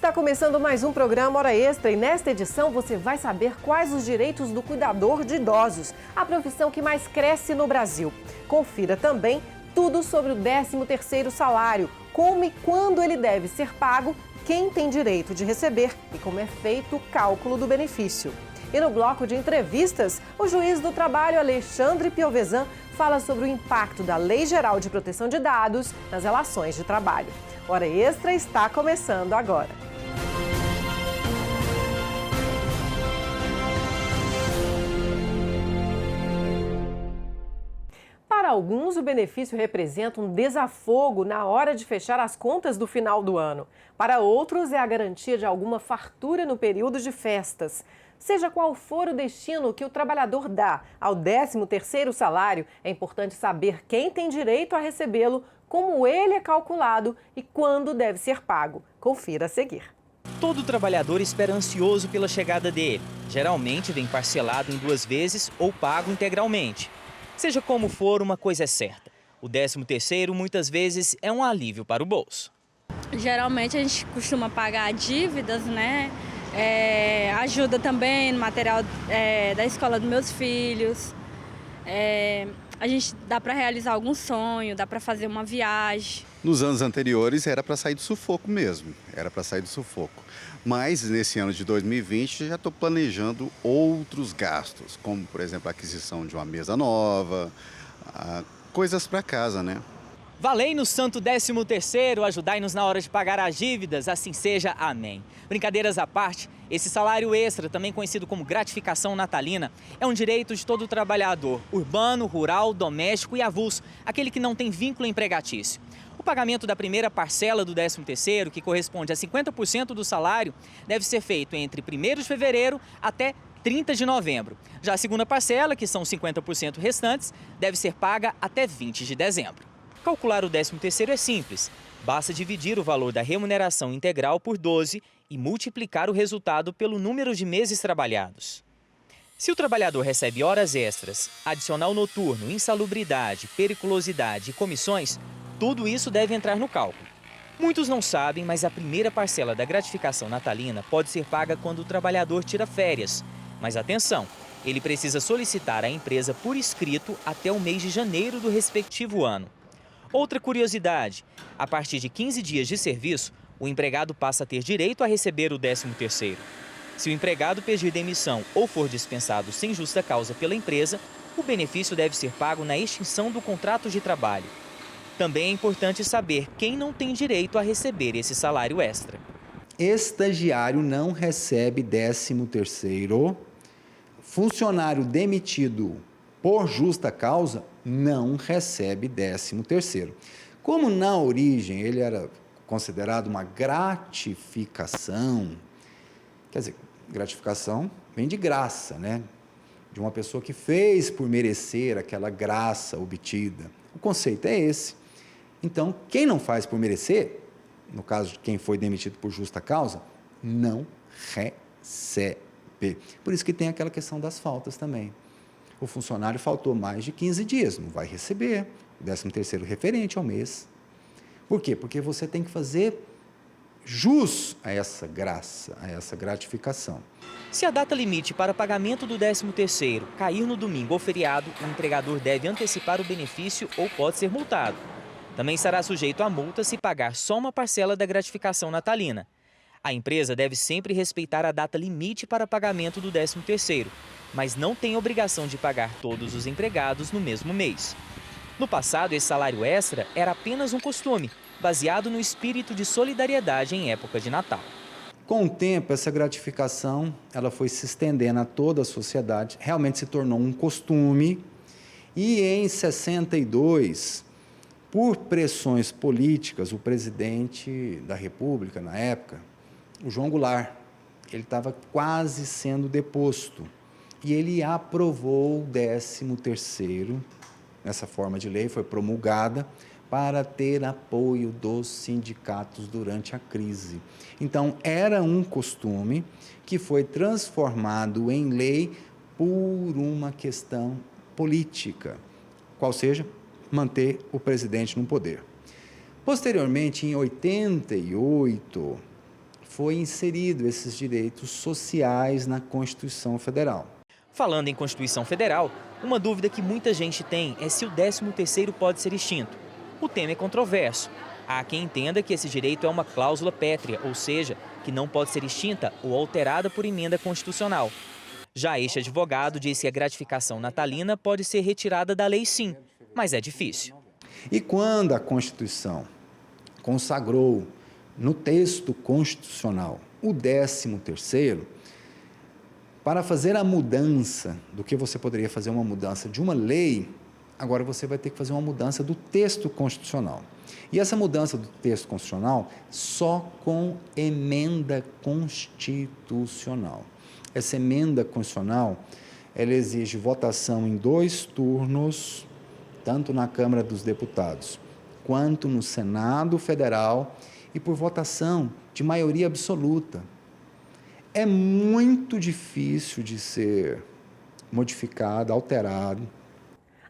Está começando mais um programa Hora Extra e nesta edição você vai saber quais os direitos do cuidador de idosos, a profissão que mais cresce no Brasil. Confira também tudo sobre o 13º salário, como e quando ele deve ser pago, quem tem direito de receber e como é feito o cálculo do benefício. E no bloco de entrevistas, o juiz do trabalho Alexandre Piovesan fala sobre o impacto da Lei Geral de Proteção de Dados nas relações de trabalho. Hora Extra está começando agora. Para alguns, o benefício representa um desafogo na hora de fechar as contas do final do ano. Para outros, é a garantia de alguma fartura no período de festas. Seja qual for o destino que o trabalhador dá ao 13º salário, é importante saber quem tem direito a recebê-lo, como ele é calculado e quando deve ser pago. Confira a seguir. Todo trabalhador espera ansioso pela chegada dele. Geralmente vem parcelado em 2 vezes ou pago integralmente. Seja como for, uma coisa é certa: o 13º muitas vezes é um alívio para o bolso. Geralmente a gente costuma pagar dívidas, né? Ajuda também no material da escola dos meus filhos. A gente dá para realizar algum sonho, dá para fazer uma viagem. Nos anos anteriores era para sair do sufoco mesmo, Mas nesse ano de 2020 já estou planejando outros gastos, como por exemplo a aquisição de uma mesa nova, coisas para casa, né? Valei-nos Santo 13º, ajudai-nos na hora de pagar as dívidas, assim seja, amém. Brincadeiras à parte, esse salário extra, também conhecido como gratificação natalina, é um direito de todo trabalhador, urbano, rural, doméstico e avulso, aquele que não tem vínculo empregatício. O pagamento da primeira parcela do 13º, que corresponde a 50% do salário, deve ser feito entre 1º de fevereiro até 30 de novembro. Já a segunda parcela, que são 50% restantes, deve ser paga até 20 de dezembro. Calcular o 13º é simples. Basta dividir o valor da remuneração integral por 12 e multiplicar o resultado pelo número de meses trabalhados. Se o trabalhador recebe horas extras, adicional noturno, insalubridade, periculosidade e comissões, tudo isso deve entrar no cálculo. Muitos não sabem, mas a primeira parcela da gratificação natalina pode ser paga quando o trabalhador tira férias. Mas atenção, ele precisa solicitar à empresa por escrito até o mês de janeiro do respectivo ano. Outra curiosidade: a partir de 15 dias de serviço, o empregado passa a ter direito a receber o 13º. Se o empregado pedir demissão ou for dispensado sem justa causa pela empresa, o benefício deve ser pago na extinção do contrato de trabalho. Também é importante saber quem não tem direito a receber esse salário extra. Estagiário não recebe 13º. Funcionário demitido por justa causa não recebe 13º. Como na origem ele era considerado uma gratificação, quer dizer, gratificação vem de graça, né? De uma pessoa que fez por merecer aquela graça obtida. O conceito é esse. Então, quem não faz por merecer, no caso de quem foi demitido por justa causa, não recebe. Por isso que tem aquela questão das faltas também. O funcionário faltou mais de 15 dias, não vai receber o 13º referente ao mês. Por quê? Porque você tem que fazer jus a essa graça, a essa gratificação. Se a data limite para pagamento do 13º cair no domingo ou feriado, o empregador deve antecipar o benefício ou pode ser multado. Também será sujeito a multa se pagar só uma parcela da gratificação natalina. A empresa deve sempre respeitar a data limite para pagamento do 13º, mas não tem obrigação de pagar todos os empregados no mesmo mês. No passado, esse salário extra era apenas um costume, baseado no espírito de solidariedade em época de Natal. Com o tempo, essa gratificação ela foi se estendendo a toda a sociedade, realmente se tornou um costume, e em 62, por pressões políticas, o presidente da República, na época, o João Goulart, ele estava quase sendo deposto. E ele aprovou o 13º, essa forma de lei foi promulgada para ter apoio dos sindicatos durante a crise. Então, era um costume que foi transformado em lei por uma questão política, qual seja, manter o presidente no poder. Posteriormente, em 88, foi inserido esses direitos sociais na Constituição Federal. Falando em Constituição Federal, uma dúvida que muita gente tem é se o 13º pode ser extinto. O tema é controverso. Há quem entenda que esse direito é uma cláusula pétrea, ou seja, que não pode ser extinta ou alterada por emenda constitucional. Já este advogado diz que a gratificação natalina pode ser retirada da lei sim, mas é difícil. E quando a Constituição consagrou no texto constitucional o 13º, para fazer a mudança do que você poderia fazer uma mudança de uma lei, agora você vai ter que fazer uma mudança do texto constitucional. E essa mudança do texto constitucional só com emenda constitucional. Essa emenda constitucional, ela exige votação em 2 turnos, tanto na Câmara dos Deputados quanto no Senado Federal, e por votação de maioria absoluta. É muito difícil de ser modificado, alterado.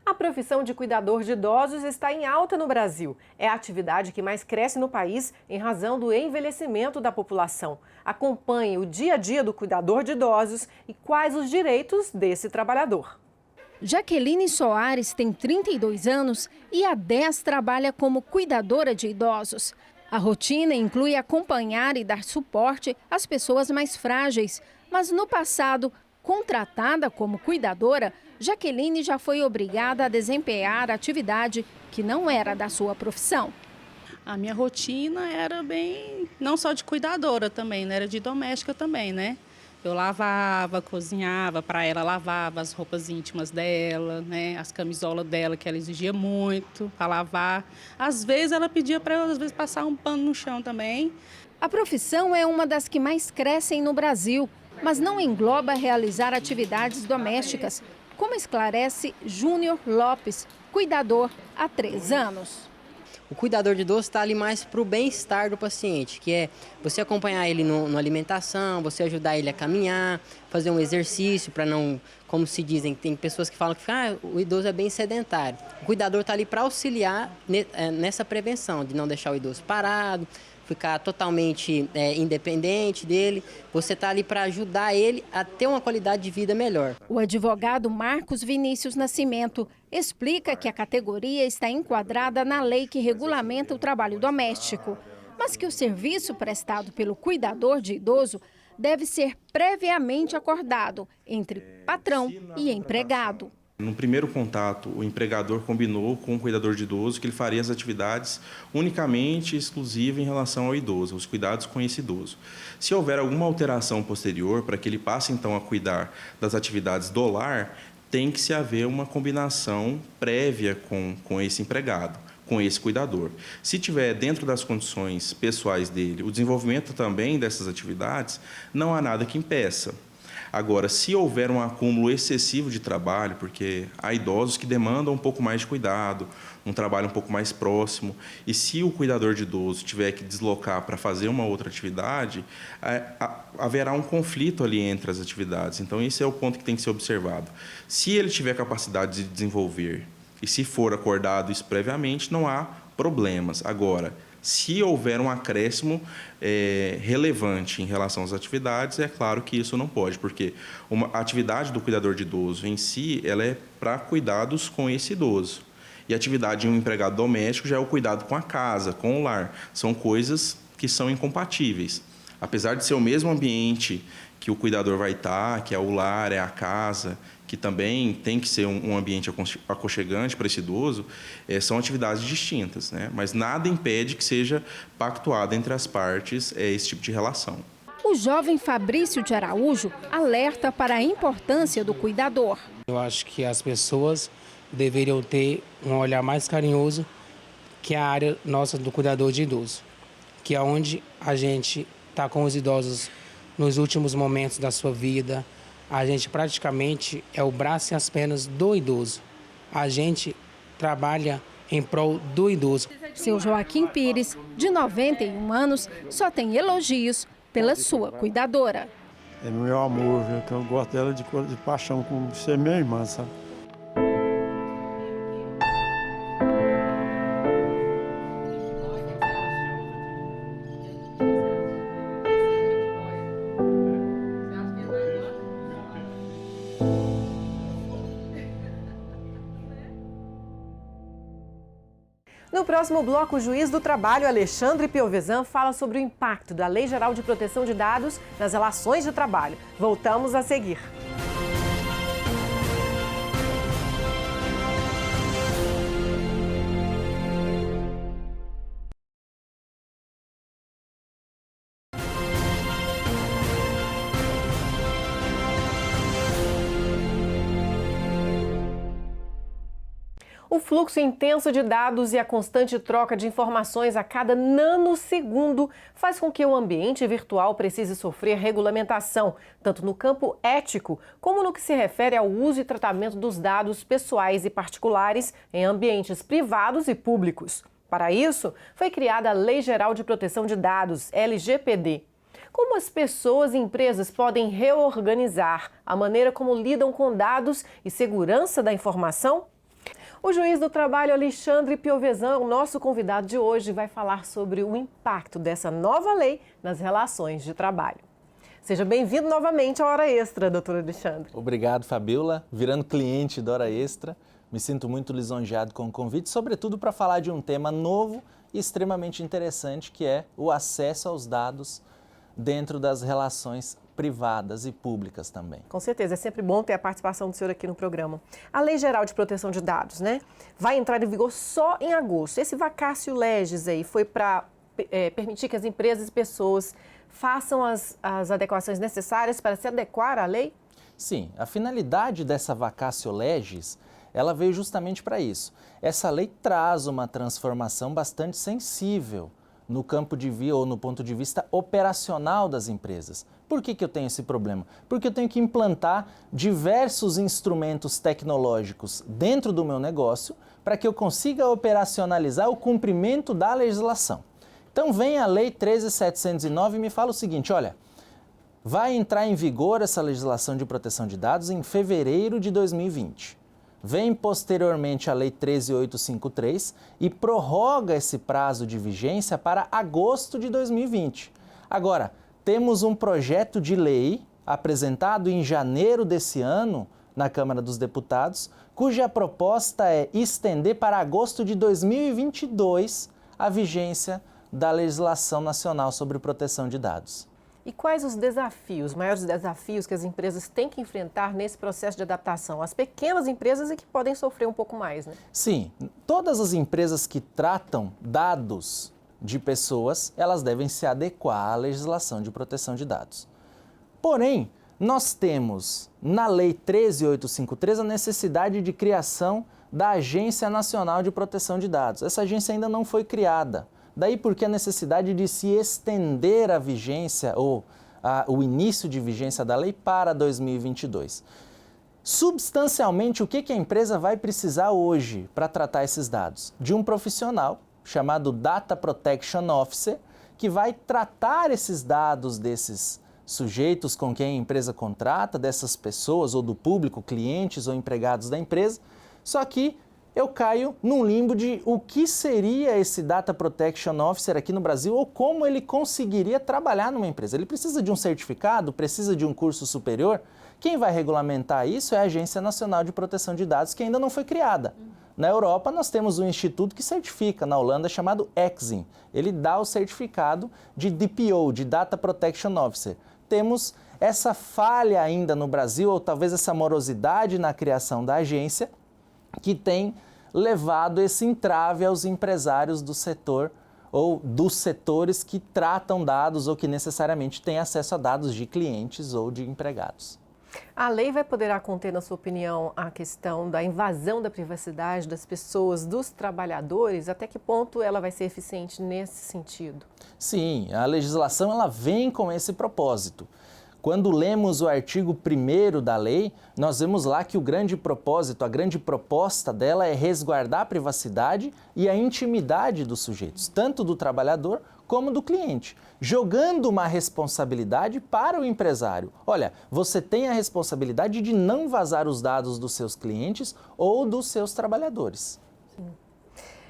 A profissão de cuidador de idosos está em alta no Brasil. É a atividade que mais cresce no país em razão do envelhecimento da população. Acompanhe o dia a dia do cuidador de idosos e quais os direitos desse trabalhador. Jaqueline Soares tem 32 anos e há 10 trabalha como cuidadora de idosos. A rotina inclui acompanhar e dar suporte às pessoas mais frágeis, mas no passado, contratada como cuidadora, Jaqueline já foi obrigada a desempenhar atividade que não era da sua profissão. A minha rotina era bem, não só de cuidadora também, né? Era de doméstica também, né? Eu lavava, cozinhava para ela, lavava as roupas íntimas dela, né? As camisolas dela, que ela exigia muito para lavar. Às vezes ela pedia para eu, às vezes, passar um pano no chão também. A profissão é uma das que mais crescem no Brasil, mas não engloba realizar atividades domésticas, como esclarece Júnior Lopes, cuidador há 3 anos. O cuidador de idoso está ali mais para o bem-estar do paciente, que é você acompanhar ele na alimentação, você ajudar ele a caminhar, fazer um exercício para não, como se dizem, tem pessoas que falam que o idoso é bem sedentário. O cuidador está ali para auxiliar nessa prevenção, de não deixar o idoso parado, ficar totalmente independente dele. Você está ali para ajudar ele a ter uma qualidade de vida melhor. O advogado Marcos Vinícius Nascimento explica que a categoria está enquadrada na lei que regulamenta o trabalho doméstico, mas que o serviço prestado pelo cuidador de idoso deve ser previamente acordado entre patrão e empregado. No primeiro contato, o empregador combinou com o cuidador de idoso que ele faria as atividades unicamente exclusivas em relação ao idoso, os cuidados com esse idoso. Se houver alguma alteração posterior para que ele passe então a cuidar das atividades do lar, tem que se haver uma combinação prévia com esse empregado, com esse cuidador. Se tiver dentro das condições pessoais dele o desenvolvimento também dessas atividades, não há nada que impeça. Agora, se houver um acúmulo excessivo de trabalho, porque há idosos que demandam um pouco mais de cuidado, um trabalho um pouco mais próximo, e se o cuidador de idoso tiver que deslocar para fazer uma outra atividade, haverá um conflito ali entre as atividades. Então, esse é o ponto que tem que ser observado. Se ele tiver capacidade de desenvolver, e se for acordado isso previamente, não há problemas. Agora, se houver um acréscimo relevante em relação às atividades, é claro que isso não pode, porque a atividade do cuidador de idoso em si, ela é para cuidados com esse idoso. E a atividade de um empregado doméstico já é o cuidado com a casa, com o lar. São coisas que são incompatíveis. Apesar de ser o mesmo ambiente que o cuidador vai estar, que é o lar, é a casa, que também tem que ser um ambiente aconchegante para esse idoso, são atividades distintas, né? Mas nada impede que seja pactuado entre as partes esse tipo de relação. O jovem Fabrício de Araújo alerta para a importância do cuidador. Eu acho que as pessoas deveriam ter um olhar mais carinhoso que a área nossa do cuidador de idoso, que é onde a gente está com os idosos nos últimos momentos da sua vida. A gente praticamente é o braço e as pernas do idoso. A gente trabalha em prol do idoso. Seu Joaquim Pires, de 91 anos, só tem elogios pela sua cuidadora. É meu amor, viu? Que eu gosto dela de paixão, como ser minha irmã, sabe? próximo bloco, o juiz do trabalho, Alexandre Piovesan, fala sobre o impacto da Lei Geral de Proteção de Dados nas relações de trabalho. Voltamos a seguir. O fluxo intenso de dados e a constante troca de informações a cada nanosegundo faz com que o ambiente virtual precise sofrer regulamentação, tanto no campo ético como no que se refere ao uso e tratamento dos dados pessoais e particulares em ambientes privados e públicos. Para isso, foi criada a Lei Geral de Proteção de Dados, LGPD. Como as pessoas e empresas podem reorganizar a maneira como lidam com dados e segurança da informação? O juiz do trabalho, Alexandre Piovesan, o nosso convidado de hoje, vai falar sobre o impacto dessa nova lei nas relações de trabalho. Seja bem-vindo novamente à Hora Extra, doutor Alexandre. Obrigado, Fabiola. Virando cliente da Hora Extra, me sinto muito lisonjeado com o convite, sobretudo para falar de um tema novo e extremamente interessante, que é o acesso aos dados dentro das relações privadas e públicas também. Com certeza, é sempre bom ter a participação do senhor aqui no programa. A Lei Geral de Proteção de Dados, né, vai entrar em vigor só em agosto. Esse vacatio legis aí foi para permitir que as empresas e pessoas façam as adequações necessárias para se adequar à lei? Sim, a finalidade dessa vacatio legis, ela veio justamente para isso. Essa lei traz uma transformação bastante sensível no campo de vista ou no ponto de vista operacional das empresas. Por que eu tenho esse problema? Porque eu tenho que implantar diversos instrumentos tecnológicos dentro do meu negócio para que eu consiga operacionalizar o cumprimento da legislação. Então vem a Lei 13.709 e me fala o seguinte, olha, vai entrar em vigor essa legislação de proteção de dados em fevereiro de 2020. Vem posteriormente a Lei 13.853 e prorroga esse prazo de vigência para agosto de 2020. Agora, temos um projeto de lei apresentado em janeiro desse ano na Câmara dos Deputados, cuja proposta é estender para agosto de 2022 a vigência da legislação nacional sobre proteção de dados. E quais os desafios, os maiores desafios que as empresas têm que enfrentar nesse processo de adaptação? As pequenas empresas é que podem sofrer um pouco mais, né? Sim, todas as empresas que tratam dados de pessoas, elas devem se adequar à legislação de proteção de dados. Porém, nós temos na Lei 13.853 a necessidade de criação da Agência Nacional de Proteção de Dados. Essa agência ainda não foi criada. Daí porque a necessidade de se estender a vigência ou o início de vigência da lei para 2022. Substancialmente, o que a empresa vai precisar hoje para tratar esses dados? De um profissional chamado Data Protection Officer, que vai tratar esses dados desses sujeitos com quem a empresa contrata, dessas pessoas ou do público, clientes ou empregados da empresa, só que eu caio num limbo de o que seria esse Data Protection Officer aqui no Brasil ou como ele conseguiria trabalhar numa empresa. Ele precisa de um certificado, precisa de um curso superior? Quem vai regulamentar isso é a Agência Nacional de Proteção de Dados, que ainda não foi criada. Na Europa, nós temos um instituto que certifica, na Holanda, chamado EXIM. Ele dá o certificado de DPO, de Data Protection Officer. Temos essa falha ainda no Brasil, ou talvez essa morosidade na criação da agência, que tem levado esse entrave aos empresários do setor ou dos setores que tratam dados ou que necessariamente têm acesso a dados de clientes ou de empregados. A lei vai poder conter, na sua opinião, a questão da invasão da privacidade das pessoas, dos trabalhadores? Até que ponto ela vai ser eficiente nesse sentido? Sim, a legislação ela vem com esse propósito. Quando lemos o artigo 1º da lei, nós vemos lá que o grande propósito, a grande proposta dela é resguardar a privacidade e a intimidade dos sujeitos, tanto do trabalhador como do cliente, jogando uma responsabilidade para o empresário. Olha, você tem a responsabilidade de não vazar os dados dos seus clientes ou dos seus trabalhadores. Sim.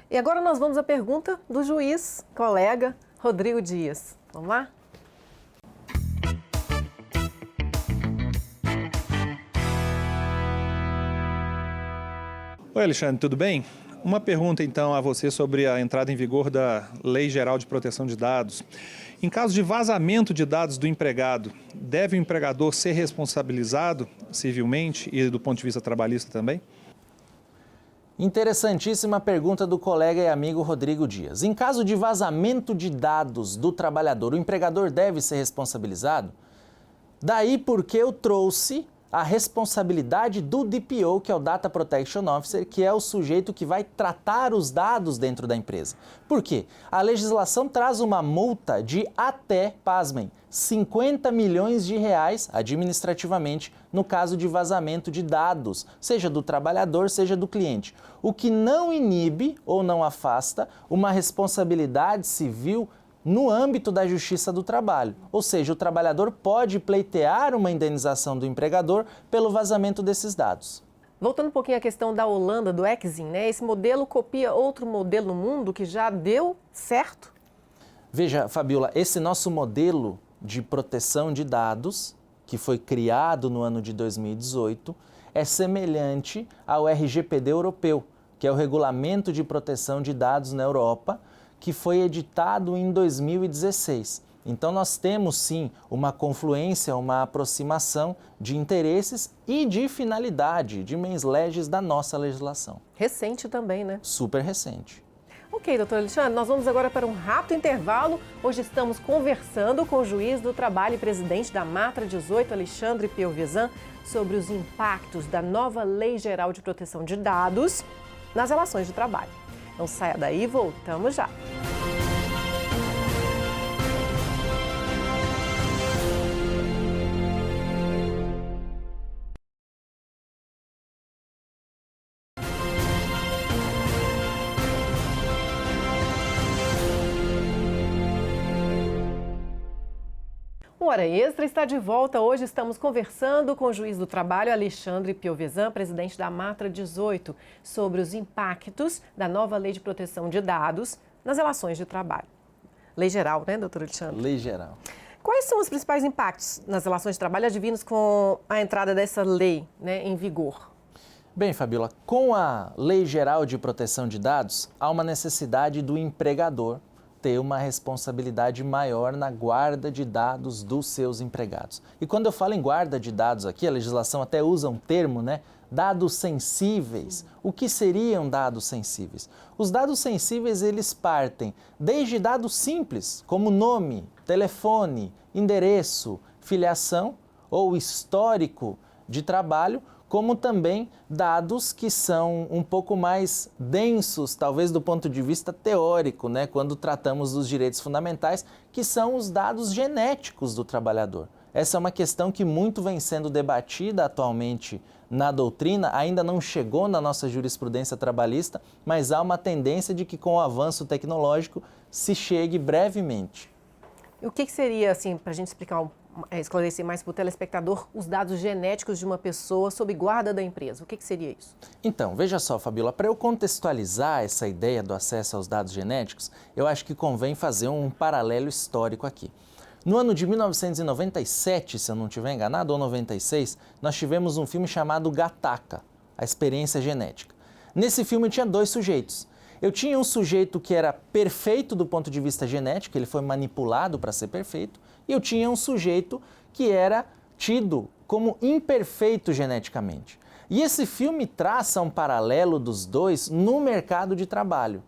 E agora nós vamos à pergunta do juiz, colega Rodrigo Dias. Vamos lá? Oi, Alexandre, tudo bem? Uma pergunta, então, a você sobre a entrada em vigor da Lei Geral de Proteção de Dados. Em caso de vazamento de dados do empregado, deve o empregador ser responsabilizado civilmente e do ponto de vista trabalhista também? Interessantíssima pergunta do colega e amigo Rodrigo Dias. Em caso de vazamento de dados do trabalhador, o empregador deve ser responsabilizado? Daí porque eu trouxe a responsabilidade do DPO, que é o Data Protection Officer, que é o sujeito que vai tratar os dados dentro da empresa. Por quê? A legislação traz uma multa de até, pasmem, 50 milhões de reais administrativamente no caso de vazamento de dados, seja do trabalhador, seja do cliente. O que não inibe ou não afasta uma responsabilidade civil no âmbito da Justiça do Trabalho. Ou seja, o trabalhador pode pleitear uma indenização do empregador pelo vazamento desses dados. Voltando um pouquinho à questão da Holanda, do Exim, né? Esse modelo copia outro modelo no mundo que já deu certo? Veja, Fabiola, esse nosso modelo de proteção de dados, que foi criado no ano de 2018, é semelhante ao RGPD europeu, que é o Regulamento de Proteção de Dados na Europa, que foi editado em 2016. Então nós temos sim uma confluência, uma aproximação de interesses e de finalidade, de mens legis da nossa legislação. Recente também, né? Super recente. Ok, doutor Alexandre, nós vamos agora para um rápido intervalo. Hoje estamos conversando com o juiz do trabalho e presidente da Matra 18, Alexandre Piovesan, sobre os impactos da nova Lei Geral de Proteção de Dados nas relações de trabalho. Não saia daí, voltamos já. O Hora Extra está de volta. Hoje estamos conversando com o juiz do trabalho, Alexandre Piovesan, presidente da Matra 18, sobre os impactos da nova Lei de Proteção de Dados nas relações de trabalho. Lei geral, né, doutor Alexandre? Lei geral. Quais são os principais impactos nas relações de trabalho advindos com a entrada dessa lei, né, em vigor? Bem, Fabiola, com a Lei Geral de Proteção de Dados, há uma necessidade do empregador ter uma responsabilidade maior na guarda de dados dos seus empregados. E quando eu falo em guarda de dados aqui, a legislação até usa um termo, né? Dados sensíveis. O que seriam dados sensíveis? Os dados sensíveis, eles partem desde dados simples, como nome, telefone, endereço, filiação ou histórico de trabalho, como também dados que são um pouco mais densos, talvez do ponto de vista teórico, né, quando tratamos dos direitos fundamentais, que são os dados genéticos do trabalhador. Essa é uma questão que muito vem sendo debatida atualmente na doutrina, ainda não chegou na nossa jurisprudência trabalhista, mas há uma tendência de que com o avanço tecnológico se chegue brevemente. E o que seria, assim, para a gente esclarecer mais para o telespectador, os dados genéticos de uma pessoa sob guarda da empresa? O que seria isso? Então, veja só, Fabiola, para eu contextualizar essa ideia do acesso aos dados genéticos, eu acho que convém fazer um paralelo histórico aqui. No ano de 1997, se eu não estiver enganado, ou 96, nós tivemos um filme chamado Gattaca, a experiência genética. Nesse filme tinha dois sujeitos. Eu tinha um sujeito que era perfeito do ponto de vista genético, ele foi manipulado para ser perfeito, e eu tinha um sujeito que era tido como imperfeito geneticamente. E esse filme traça um paralelo dos dois no mercado de trabalho.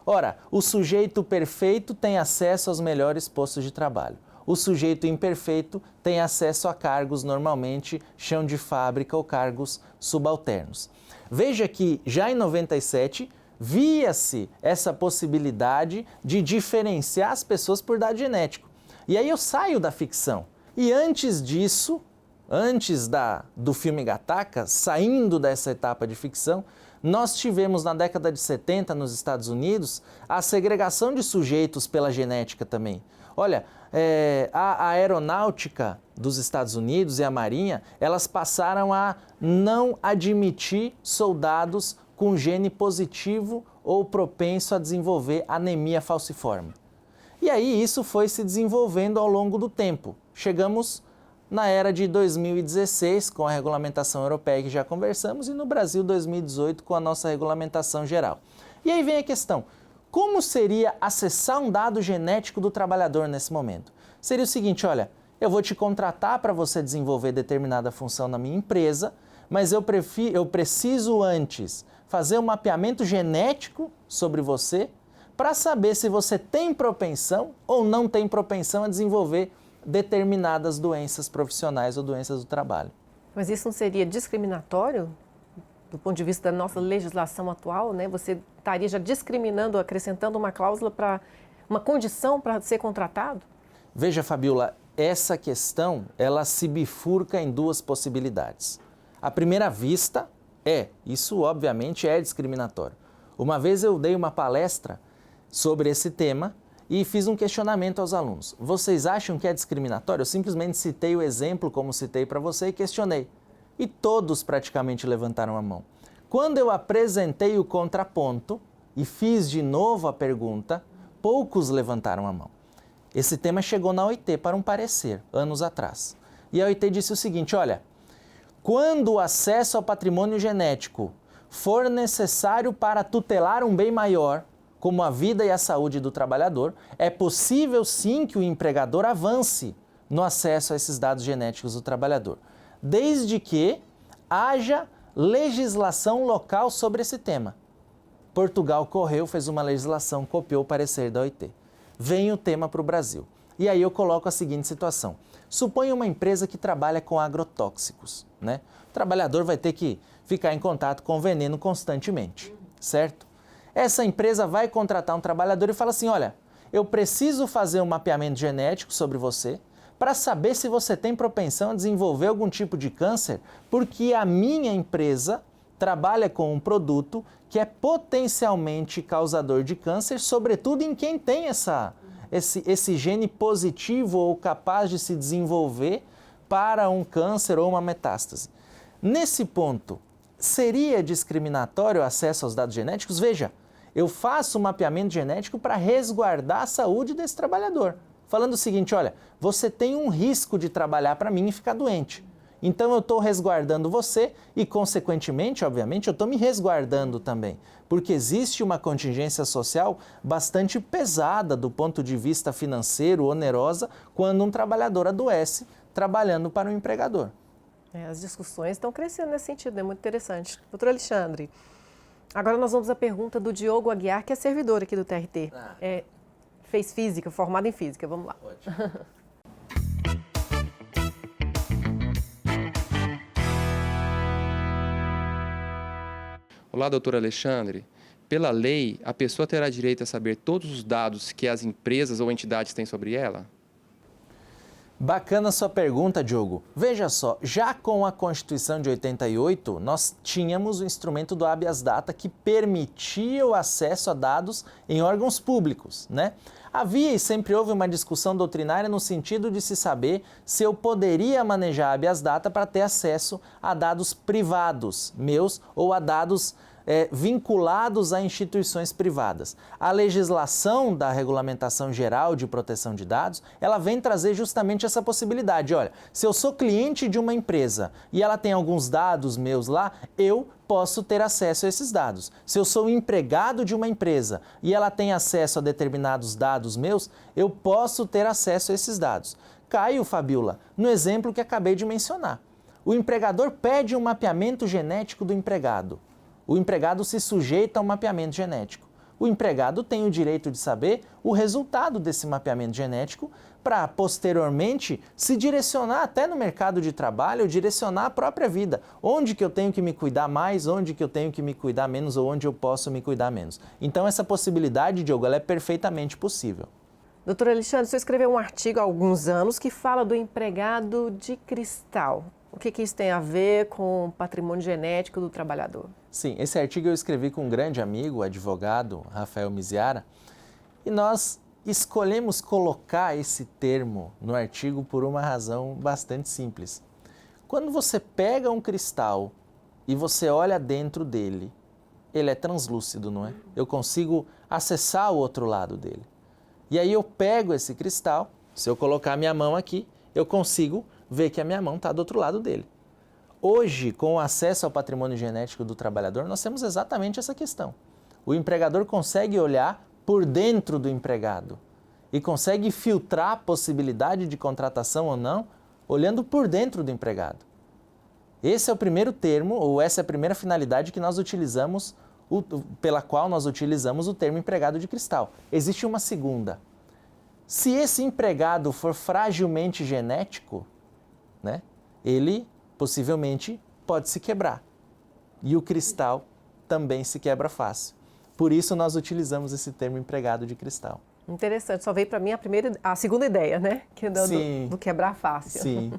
Ora, o sujeito perfeito tem acesso aos melhores postos de trabalho. O sujeito imperfeito tem acesso a cargos normalmente chão de fábrica ou cargos subalternos. Veja que já em 97 via-se essa possibilidade de diferenciar as pessoas por dado genético. E aí eu saio da ficção. E antes disso, antes do filme Gattaca, saindo dessa etapa de ficção, nós tivemos na década de 70 nos Estados Unidos a segregação de sujeitos pela genética também. Olha, a aeronáutica dos Estados Unidos e a Marinha, elas passaram a não admitir soldados com gene positivo ou propenso a desenvolver anemia falciforme. E aí isso foi se desenvolvendo ao longo do tempo. Chegamos na era de 2016 com a regulamentação europeia que já conversamos e no Brasil 2018 com a nossa regulamentação geral. E aí vem a questão, como seria acessar um dado genético do trabalhador nesse momento? Seria o seguinte, olha, eu vou te contratar para você desenvolver determinada função na minha empresa, mas eu preciso antes fazer um mapeamento genético sobre você para saber se você tem propensão ou não tem propensão a desenvolver determinadas doenças profissionais ou doenças do trabalho. Mas isso não seria discriminatório? Do ponto de vista da nossa legislação atual, né? Você estaria já discriminando, acrescentando uma cláusula para uma condição para ser contratado? Veja, Fabiola, essa questão, ela se bifurca em duas possibilidades. À primeira vista, isso obviamente é discriminatório. Uma vez eu dei uma palestra sobre esse tema e fiz um questionamento aos alunos. Vocês acham que é discriminatório? Eu simplesmente citei o exemplo como citei para você e questionei. E todos praticamente levantaram a mão. Quando eu apresentei o contraponto e fiz de novo a pergunta, poucos levantaram a mão. Esse tema chegou na OIT para um parecer, anos atrás. E a OIT disse o seguinte, olha, quando o acesso ao patrimônio genético for necessário para tutelar um bem maior, como a vida e a saúde do trabalhador, é possível sim que o empregador avance no acesso a esses dados genéticos do trabalhador, desde que haja legislação local sobre esse tema. Portugal correu, fez uma legislação, copiou o parecer da OIT. Vem o tema para o Brasil. E aí eu coloco a seguinte situação. Suponha uma empresa que trabalha com agrotóxicos, né? O trabalhador vai ter que ficar em contato com veneno constantemente, certo? Essa empresa vai contratar um trabalhador e fala assim, olha, eu preciso fazer um mapeamento genético sobre você para saber se você tem propensão a desenvolver algum tipo de câncer, porque a minha empresa trabalha com um produto que é potencialmente causador de câncer, sobretudo em quem tem esse gene positivo ou capaz de se desenvolver para um câncer ou uma metástase. Nesse ponto, seria discriminatório o acesso aos dados genéticos? Veja, eu faço um mapeamento genético para resguardar a saúde desse trabalhador. Falando o seguinte, olha, você tem um risco de trabalhar para mim e ficar doente. Então eu estou resguardando você e, consequentemente, obviamente, eu estou me resguardando também. Porque existe uma contingência social bastante pesada do ponto de vista financeiro, onerosa, quando um trabalhador adoece trabalhando para um empregador. As discussões estão crescendo nesse sentido, é muito interessante. Doutor Alexandre, agora nós vamos à pergunta do Diogo Aguiar, que é servidor aqui do TRT. Fez física, formado em física, vamos lá. Ótimo. Olá, doutor Alexandre. Pela lei, a pessoa terá direito a saber todos os dados que as empresas ou entidades têm sobre ela? Bacana sua pergunta, Diogo. Veja só, já com a Constituição de 88, nós tínhamos o instrumento do habeas data que permitia o acesso a dados em órgãos públicos, né? Havia e sempre houve uma discussão doutrinária no sentido de se saber se eu poderia manejar habeas data para ter acesso a dados privados meus ou a dados vinculados a instituições privadas. A legislação da Regulamentação Geral de Proteção de Dados, ela vem trazer justamente essa possibilidade. Olha, se eu sou cliente de uma empresa e ela tem alguns dados meus lá, eu posso ter acesso a esses dados. Se eu sou empregado de uma empresa e ela tem acesso a determinados dados meus, eu posso ter acesso a esses dados. Caio, Fabiola, no exemplo que acabei de mencionar. O empregador pede um mapeamento genético do empregado. O empregado se sujeita a um mapeamento genético. O empregado tem o direito de saber o resultado desse mapeamento genético para, posteriormente, se direcionar até no mercado de trabalho, direcionar a própria vida. Onde que eu tenho que me cuidar mais, onde que eu tenho que me cuidar menos ou onde eu posso me cuidar menos. Então, essa possibilidade, Diogo, ela é perfeitamente possível. Doutor Alexandre, você escreveu um artigo há alguns anos que fala do empregado de cristal. O que isso tem a ver com o patrimônio genético do trabalhador? Sim, esse artigo eu escrevi com um grande amigo, o advogado Rafael Miziara, e nós escolhemos colocar esse termo no artigo por uma razão bastante simples. Quando você pega um cristal e você olha dentro dele, ele é translúcido, não é? Eu consigo acessar o outro lado dele. E aí eu pego esse cristal, se eu colocar a minha mão aqui, eu consigo ver que a minha mão está do outro lado dele. Hoje, com o acesso ao patrimônio genético do trabalhador, nós temos exatamente essa questão. o empregador consegue olhar por dentro do empregado e consegue filtrar a possibilidade de contratação ou não, olhando por dentro do empregado. Esse é o primeiro termo, ou essa é a primeira finalidade que nós utilizamos, pela qual nós utilizamos o termo empregado de cristal. Existe uma segunda. Se esse empregado for fragilmente genético, né, ele possivelmente pode se quebrar. E o cristal também se quebra fácil. Por isso nós utilizamos esse termo empregado de cristal. Interessante, só veio para mim a segunda ideia, né? Que é do quebrar fácil. Sim.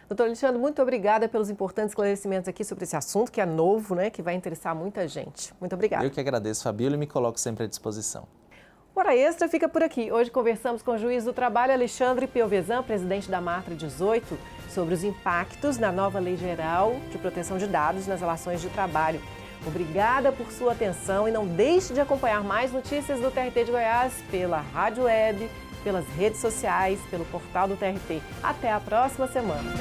Doutor Alexandre, muito obrigada pelos importantes esclarecimentos aqui sobre esse assunto, que é novo, né? Que vai interessar muita gente. Muito obrigada. Eu que agradeço, Fabíola, e me coloco sempre à disposição. O Hora Extra fica por aqui. Hoje conversamos com o juiz do trabalho, Alexandre Piovesan, presidente da Matra 18, sobre os impactos na nova Lei Geral de Proteção de Dados nas relações de trabalho. Obrigada por sua atenção e não deixe de acompanhar mais notícias do TRT de Goiás pela Rádio Web, pelas redes sociais, pelo portal do TRT. Até a próxima semana.